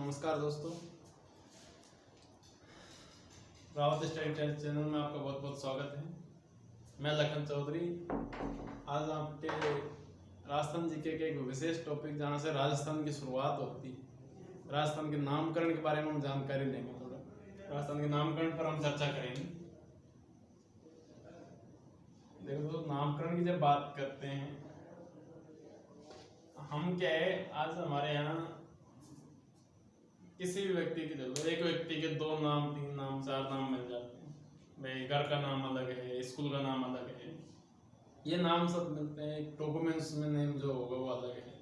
नमस्कार दोस्तों, Rawat study test channel में आपका बहुत बहुत स्वागत है। मैं लखन चौधरी आज आपके राजस्थान जीके के एक विशेष टॉपिक जहाँ से राजस्थान की शुरुआत होती है, राजस्थान के नामकरण के बारे में हम जानकारी लेंगे। थोड़ा राजस्थान के नामकरण पर हम चर्चा करेंगे। देखो दोस्तों, नामकरण की जब बात करते हैं हम, क्या है, आज हमारे यहाँ किसी भी व्यक्ति के चलो, एक व्यक्ति के 2 नाम 3 नाम 4 नाम मिल जाते हैं। भाई घर का नाम अलग है, स्कूल का नाम अलग है, ये नाम सब मिलते हैं, डॉक्यूमेंट्स में नेम जो होगा वो अलग है।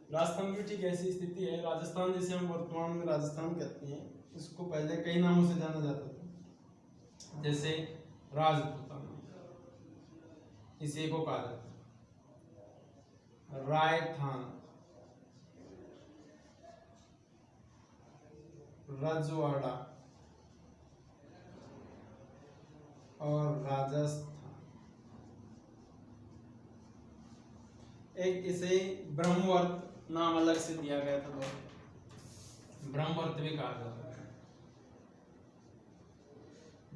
राजस्थान की ठीक ऐसी स्थिति है। राजस्थान जिसे हम वर्तमान में राजस्थान कहते हैं, इसको पहले कई नामों से जाना जाता था, जैसे राजपूताना, इसी को कहा जाता है, रायथान, रजवाड़ा और राजस्थान। एक इसे ब्रह्मवर्त नाम अलग से दिया गया था, ब्रह्मवर्त भी कहा जाता है।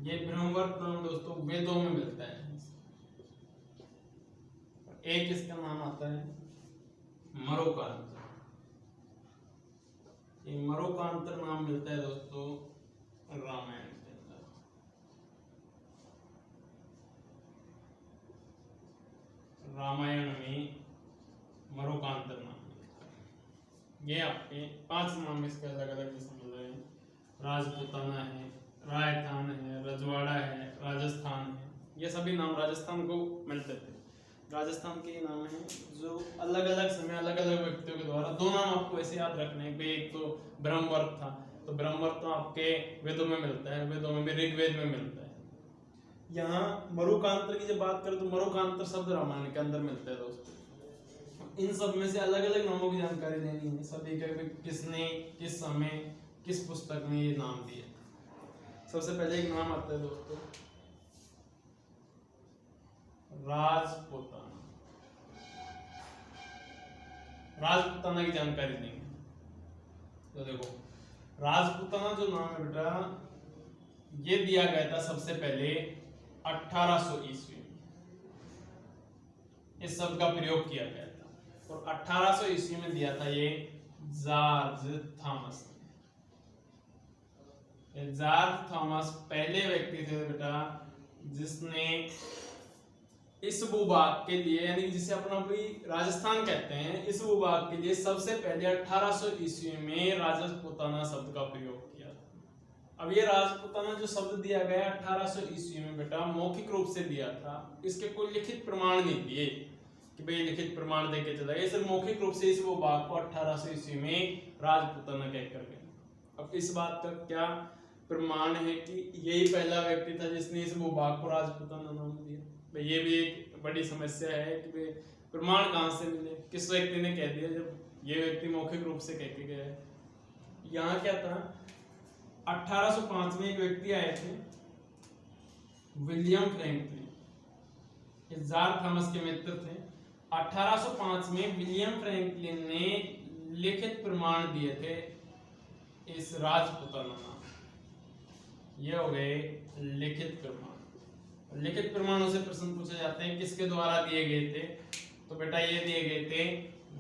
ये ब्रह्मवर्त नाम दोस्तों वेदों में मिलता है। एक इसका नाम आता है मरोकांतर। ये मरोकांतर नाम मिलता है दोस्तों रामायण के अंदर। रामायण में मरोकांतर नाम मिलता है। ये आपके 5 नाम इसके अलग अलग मिल रहे हैं। राजपूताना है, रायथान है, रजवाड़ा है, राजस्थान है। ये सभी नाम राजस्थान को मिलते थे। राजस्थान के नाम हैं जो अलग अलग समय अलग अलग व्यक्तियों के द्वारा 2 नाम आपको ऐसे याद रखने हैं। एक तो ब्रह्मवर्त था, तो ब्रह्मवर्त तो आपके वेदों में मिलता है, वेदों में भी ऋग्वेद में मिलता है। यहाँ मरुकांतर की जब बात करें तो मरुकांतर शब्द रामायण के अंदर मिलता है दोस्तों। इन सब में से अलग अलग नामों की जानकारी लेनी है, सभी के किसने किस समय किस पुस्तक में ये नाम दिए। सबसे पहले एक नाम आता है दोस्तों राजपूताना। राजपूताना की जानकारी देंगे। तो देखो, राजपूताना जो नाम है बेटा, ये दिया गया था सबसे पहले 1800 ईस्वी में। इस शब्द का प्रयोग किया गया था और 1800 ईस्वी में दिया था ये जॉर्ज थॉमस ने। जॉर्ज थॉमस पहले व्यक्ति थे बेटा जिसने इस भूभाग के लिए, यानी जिसे अपना भी राजस्थान कहते हैं, इस भूभाग के लिए सबसे पहले 1800 ईस्वी में राजपूताना शब्द का प्रयोग किया था। अब ये राजपूताना जो शब्द दिया गया 1800 ईस्वी में बेटा मौखिक रूप से दिया था। इसके कोई लिखित प्रमाण नहीं दिए कि भाई लिखित प्रमाण देके चला गया। सिर्फ मौखिक रूप से इस भूभाग को 1800 ईस्वी में राजपूताना कहकर गए। अब इस बात का क्या प्रमाण है कि यही पहला व्यक्ति था जिसने इस भूभाग को राजपूताना नाम दिया? ये भी एक बड़ी समस्या है कि प्रमाण कहां से मिले, किस व्यक्ति ने कह दिया, जब ये व्यक्ति मौखिक रूप से कह के गया है। यहाँ क्या था, 1805 में एक व्यक्ति आए थे विलियम फ्रैंकलिन, ये जॉर्ज थॉमस के मित्र थे। 1805 में विलियम फ्रैंकलिन ने लिखित प्रमाण दिए थे इस राजपूताना नाम। ये हो गए लिखित प्रमाण। लिखित प्रमाणों से प्रश्न पूछे जाते हैं किसके द्वारा दिए गए थे, तो बेटा ये दिए गए थे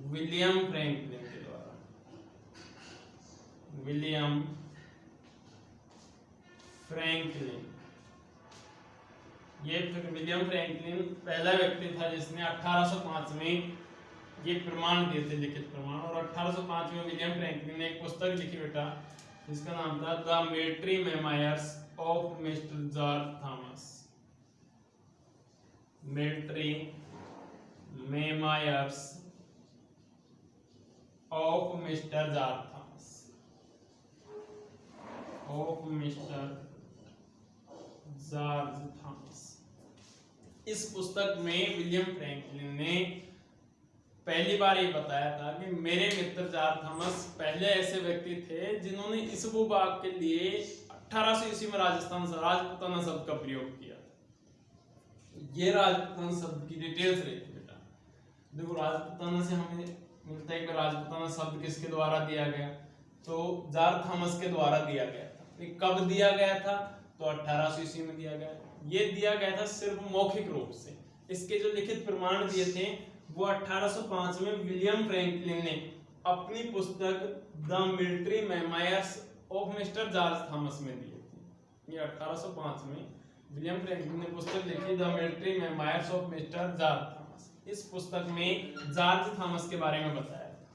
विलियम फ्रैंकलिन के द्वारा। विलियम फ्रैंकलिन, ये विलियम फ्रैंकलिन पहला व्यक्ति था जिसने 1805 में ये प्रमाण दिए थे, लिखित प्रमाण। और 1805 में विलियम फ्रैंकलिन ने एक पुस्तक लिखी बेटा जिसका नाम था the military memoirs of mister George Thomas. Military memoirs of mister George Thomas, of mister George Thomas. इस पुस्तक में विलियम फ्रैंकलिन ने पहली बार ये बताया था कि मेरे मित्र जॉर्ज थॉमस पहले ऐसे व्यक्ति थे जिन्होंने इस भूभाग के लिए 1800 ईस्वी में राजपूताना शब्द का प्रयोग किया। ये राजपूताना शब्द की डिटेल्स रहती बेटा। देखो, राजपूताना से हमें मिलता है कि राजपूताना शब्द किसके द्वारा दिया गया, तो जार थॉमस के द्वारा दिया गया था। ये कब दिया गया था? तो 1800 ईस्वी में दिया गया। ये दिया गया था सिर्फ मौखिक रूप से। इसके जो लिखित प्रमाण दिए थे वो 1805 में विलियम फ्रैंकलिन ने अपनी पुस्तक the military memoirs of mister George Thomas में दिए थे। ये 1805 में विलियम फ्रैंकलिन ने पुस्तक लिखी the military memoirs of mister George Thomas. इस पुस्तक में जॉर्ज थॉमस के बारे में बताया था,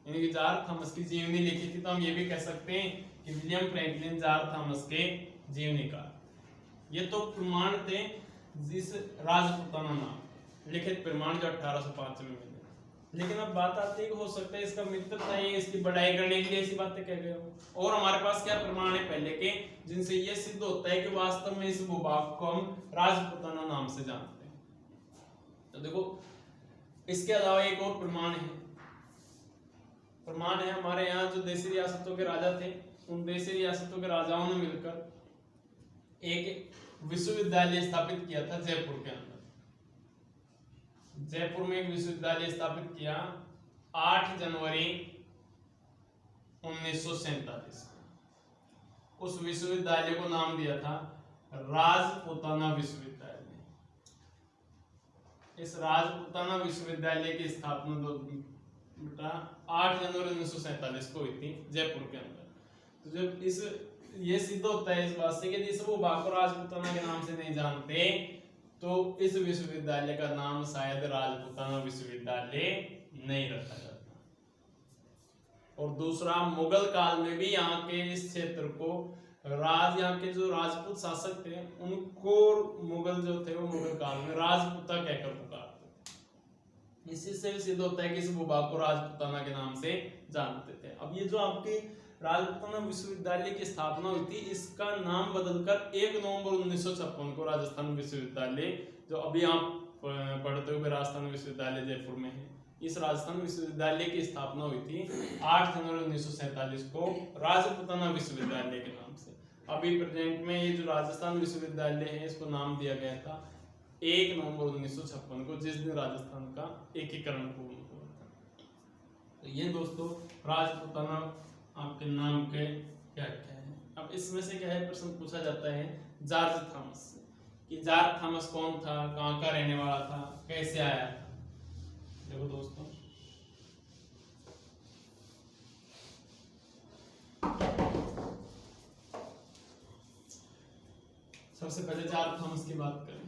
यानी कि जॉर्ज थॉमस की जीवनी लिखी थी। तो हम ये भी कह सकते हैं कि विलियम फ्रैंकलिन जॉर्ज थॉमस के जीवनीकार। ये तो प्रमाण थे जिस राजपुताना नाम लिखित प्रमाण जो 1805 में मिले। लेकिन अब बात आती है कि हो सकता है इसका मित्र था, ये इसकी बढ़ाई करने के लिए ऐसी बातें कह गए हो। और हमारे पास क्या प्रमाण है पहले के जिनसे ये सिद्ध होता है कि वास्तव में इस भूभाग को हम राजपुताना नाम से जानते हैं। तो देखो इसके अलावा एक और प्रमाण है हमारे यहाँ जो देशी रियासतों के राजा थे, उन देशी रियासतों के राजाओं ने मिलकर एक विश्वविद्यालय स्थापित किया था जयपुर के अंदर। जयपुर में एक विश्वविद्यालय स्थापित किया 8 जनवरी 1947। उस विश्वविद्यालय को नाम दिया था राजपुताना विश्वविद्यालय। इस राजपुताना विश्वविद्यालय की स्थापना तो बेटा 8 जनवरी 1947 को हुई थी जयपुर के अंदर। तो जब ये सिद्ध होता है इस बात से कि इस भूभाग को राजपुताना के नाम से नहीं जानते, तो इस विश्वविद्यालय का नाम शायद राजपुताना विश्वविद्यालय नहीं रखा जाता। और दूसरा, मुगल काल में भी यहाँ के इस क्षेत्र को यहाँ के जो राजपूत शासक थे उनको मुगल जो थे वो मुगल काल में राजपुता कहकर पुकारते। इसी से सिद्ध होता है कि इस भूभाग को राजपुताना के नाम से जानते थे। अब ये जो आपकी राजपुताना विश्वविद्यालय की स्थापना हुई थी, इसका नाम बदलकर 1 नवंबर 1956 को राजस्थान विश्वविद्यालय, जो अभी आप पढ़ते हुए राजस्थान विश्वविद्यालय जयपुर में है, इस राजस्थान विश्वविद्यालय की स्थापना हुई थी 8 जनवरी 1947 को राजपुताना विश्वविद्यालय के नाम से। अभी प्रेजेंट में ये जो राजस्थान विश्वविद्यालय है इसको नाम दिया गया था 1 नवंबर 1956 को, जिस दिन राजस्थान का एकीकरण पूर्ण हुआ था। तो ये दोस्तों राजपुताना आपके नाम के क्या क्या है। अब इसमें से क्या है, प्रश्न पूछा जाता है जॉर्ज थॉमस से कि जॉर्ज थॉमस कौन था, कहाँ का रहने वाला था, कैसे आया था। देखो दोस्तों, सबसे पहले जॉर्ज थॉमस की बात करें।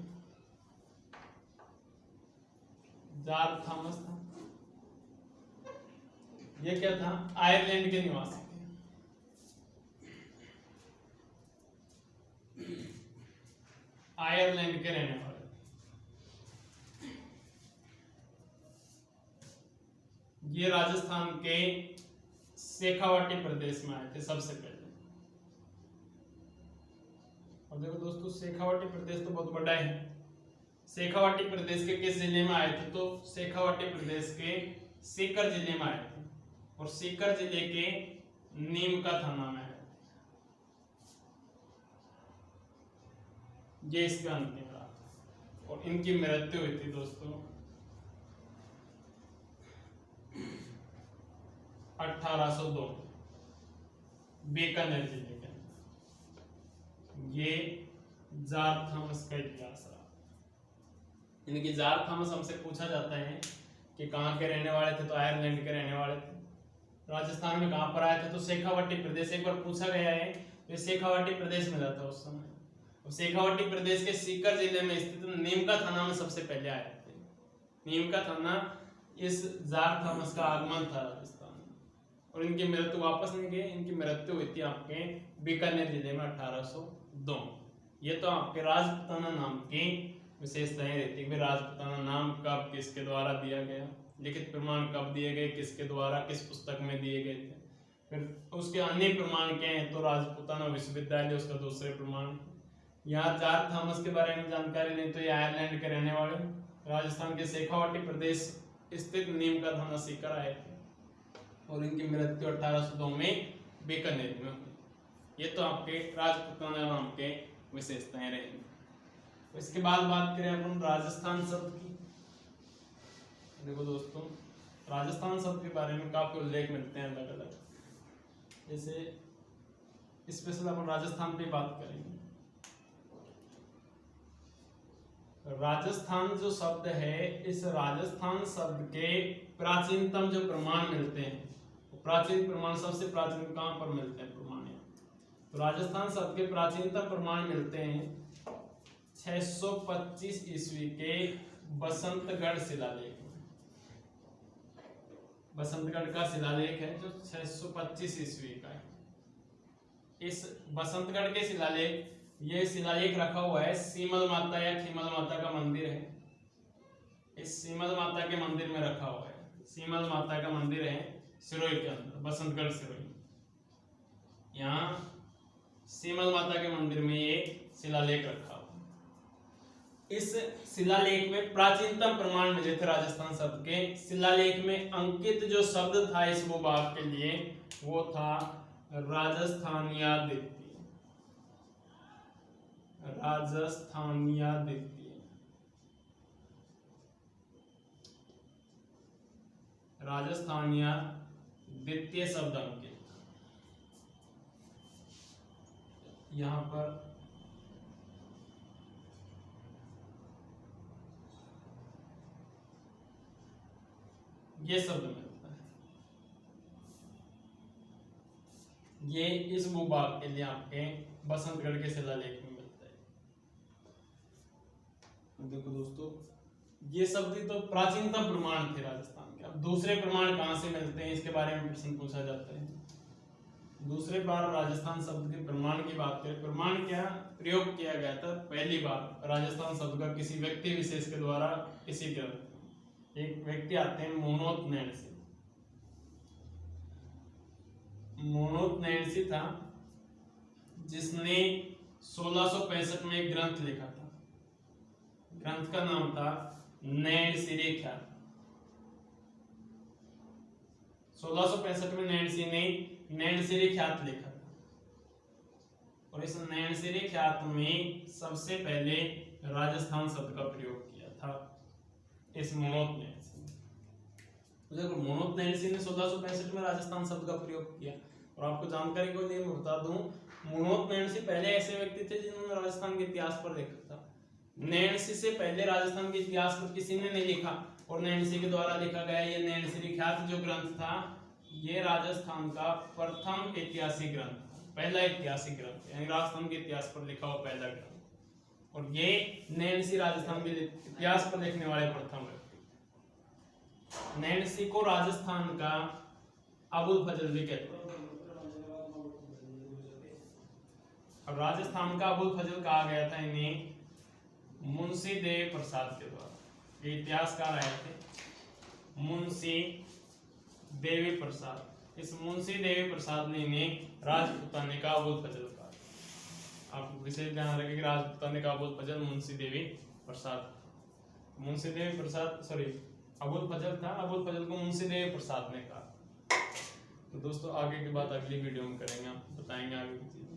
जॉर्ज थॉमस था, ये क्या था, आयरलैंड के निवासी थे। आयरलैंड के रहने वाले थे। ये राजस्थान के शेखावाटी प्रदेश में आए थे सबसे पहले। और देखो दोस्तों, शेखावाटी प्रदेश तो बहुत बड़ा है। शेखावाटी प्रदेश के किस जिले में आए थे, तो शेखावाटी प्रदेश के सीकर जिले में आए थे। और सीकर जिले के नीमका थाना में है। ये इसका अंतिम रात। और इनकी मृत्यु हुई थी दोस्तों 1802 बीकानेर जिले के अंदर। ये जॉर्ज थॉमस का इतिहास रहा। इनकी जॉर्ज थॉमस हमसे पूछा जाता है कि कहाँ के रहने वाले थे, तो आयरलैंड के रहने वाले थे। राजस्थान में कहां पर आए थे, तो शेखावाटी प्रदेश। एक बार पूछा गया है तो शेखावाटी प्रदेश में था उस समय। और शेखावाटी प्रदेश के सीकर जिले में स्थित नीमका थाना में सबसे पहले आए थे। नीमका थाना इस जॉर्ज थॉमस का आगमन था राजस्थान में। और इनकी मृत्यु वापस नहीं गए, इनकी मृत्यु हुई थी आपके बीकानेर जिले में 1802। ये तो आपके राजपुताना नाम की विशेषताएं रहती है। राजपुताना नाम कब किसके द्वारा दिया गया, लिखित प्रमाण कब दिए गए, किसके द्वारा, किस पुस्तक में दिए गए थे। फिर उसके अन्य प्रमाण क्या हैं, तो राजपुताना विश्वविद्यालय उसका दूसरे प्रमाण। यहाँ जॉर्ज थॉमस के बारे में जानकारी लें तो ये आयरलैंड के रहने वाले राजस्थान के शेखावाटी प्रदेश स्थित नीमका थाना सीकर आए थे। और इनकी मृत्यु 1802 में बीकानेर में हुई। ये तो आपके राजपुताना नाम के विशेषताएं रहेंगी। इसके बाद बात करें अपन राजस्थान शब्द की। देखो दोस्तों, राजस्थान शब्द के बारे में काफी उल्लेख मिलते हैं अलग अलग। जैसे स्पेशल अपन राजस्थान पे बात करेंगे। राजस्थान जो शब्द है, इस राजस्थान शब्द के प्राचीनतम जो प्रमाण मिलते हैं, प्राचीन प्रमाण सबसे प्राचीन कहाँ पर मिलते हैं प्रमाण? तो राजस्थान शब्द के प्राचीनतम प्रमाण मिलते हैं 625 ईस्वी के बसंतगढ़ शिलालेख में। बसंतगढ़ का शिलालेख है जो 625 ईस्वी का है। इस बसंतगढ़ के शिलालेख, ये शिलालेख रखा हुआ है सीमल माता या खीमल माता का मंदिर है। इस सीमल माता के मंदिर में रखा हुआ है। सीमल माता का मंदिर है सिरोही के अंदर, बसंतगढ़ सिरोही। यहाँ सीमल माता के मंदिर में ये शिलालेख रखा हुआ है। इस शिलालेख में प्राचीनतम प्रमाण मिले थे राजस्थान शब्द के। शिलालेख में अंकित जो शब्द था इस भूभाग के लिए वो था राजस्थानियादित्य। राजस्थानियादित्य, राजस्थानियादित्य शब्द अंकित। यहां पर ये शब्द मिलता है। ये इस भूभाग के लिए आपके बसंतगढ़ के शिलालेख में मिलता है। देखो दोस्तों, ये शब्द तो प्राचीनतम प्रमाण थे राजस्थान के। अब दूसरे प्रमाण कहां से मिलते हैं इसके बारे में प्रश्न पूछा जाता है। दूसरे बार राजस्थान शब्द के प्रमाण की बात करें, प्रमाण क्या प्रयोग किया गया था पहली बार राजस्थान शब्द का किसी व्यक्ति विशेष के द्वारा किसी ग्रंथ। एक व्यक्ति आते हैं मोनोत नैणसी। मोनोत नैणसी था जिसने 1665 में एक ग्रंथ लिखा था। ग्रंथ का नाम था नैणसी ख्यात। 1665 में नैणसी ने नैणसी ख्यात लिखा था और इस नैणसी ख्यात में सबसे पहले राजस्थान शब्द का प्रयोग किया था इस मोनोत नैणसी ने। देखो, मोनोत नैणसी ने 1665 में राजस्थान शब्द का प्रयोग किया। और आपको जानकारी को लिए मैं बता दूं, मोनोत नैणसी पहले ऐसे व्यक्ति थे जिन्होंने राजस्थान के इतिहास पर लिखा था। नैणसी से पहले राजस्थान के इतिहास पर किसी ने नहीं लिखा और नैणसी के द्वारा लिखा गया ये नैणसी ख्यात जो ग्रंथ था, ये राजस्थान का प्रथम ऐतिहासिक ग्रंथ था, पहला ऐतिहासिक ग्रंथ, यानी राजस्थान के इतिहास पर लिखा हुआ पहला ग्रंथ। और ये नैणसी राजस्थान के इतिहास पर लिखने वाले प्रथम व्यक्ति। नैणसी को राजस्थान का अबुल फजल भी कहते हैं। और राजस्थान का अबुल फजल कहा गया था इन्हें मुंशी देव प्रसाद के द्वारा। ये इतिहासकार आए थे मुंशी देवी प्रसाद। इस मुंशी देवी प्रसाद ने इन्हें राजपूताने का अबुल फजल कहा। आप विशेष ध्यान रखें कि राजपूताने का अबुल फजल मुंशी देवी प्रसाद। मुंशी देवी प्रसाद अबुल फजल था, अबुल फजल को मुंशी देवी प्रसाद ने कहा। तो दोस्तों, आगे की बात अगली वीडियो में करेंगे, आप बताएंगे आगे की चीज।